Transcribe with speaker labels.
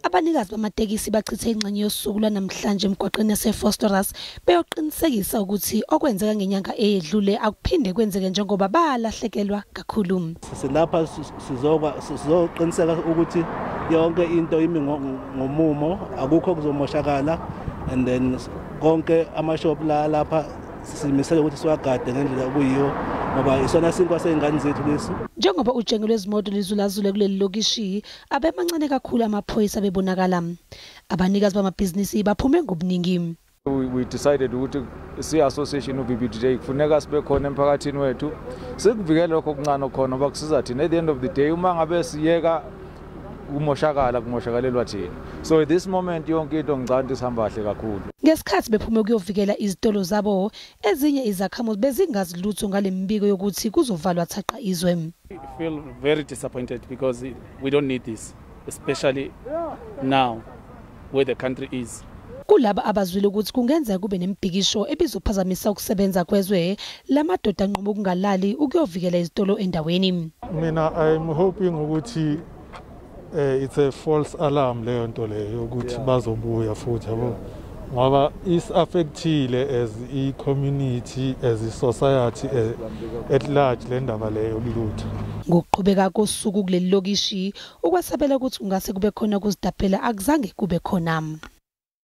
Speaker 1: Abanikazi bamatekisi bachithe ingxenye yosuku lwanamhlanje emgwaqeni yaseVosloorus beyoqinisekisa ukuthi okwenzeka ngenyanga eyedlule akuphinde kwenzeke njengoba balahlekelwa kakhulu.
Speaker 2: Silapha sizoqiniseka ukuthi yonke into imi ngomumo, akukho kuzomoshakala, and then konke amashop lapha simisele ukuthi siwagade ngendlela okuyiyo ngoba isona sinkwa seyingane zethu lesi.
Speaker 1: Njengoba ujengo lwezimoto lizulazule kulelilokishi, abemancane kakhulu amaphoyisa bebonakala. Abanikazi bamabhizinisi baphume ngobuningi.
Speaker 3: We decided ukuthi si-association uBBDJ kufuneka sibe khona emphakathini wethu sikuvikele lokho okuncane khona ngoba kusiza thina at the end of the day uma ngabe siyeka kumoshakalelwa thina. So at this moment yonke into ngicabanga isihamba kahle kakhulu.
Speaker 1: Ngesikhathi bephume ukuyovikela izitolo zabo, ezinye izakhamuzi bezingazi lutho ngale mibiko yokuthi kuzovalwa thaqa izwe.
Speaker 4: I feel very disappointed because we don't need this, especially now where the country is.
Speaker 1: Kulaba abazwile ukuthi kungenzeka kube nemibhikisho ebizophazamisa ukusebenza kwezwe, lamadoda anqoba ukungalali ukuyovikela izitolo endaweni.
Speaker 5: Mina I'm hoping ukuthi it's a false alarm leyo nto leyo ukuthi bazobuya futhi yabo ngoba is affectile as a community, as a society at large le ndaba leyo lutho.
Speaker 1: Ngokuqhubeka kosuku kulelilokishi ukwesabela ukuthi kungase kube khona ukuzitapela akuzange kube khona.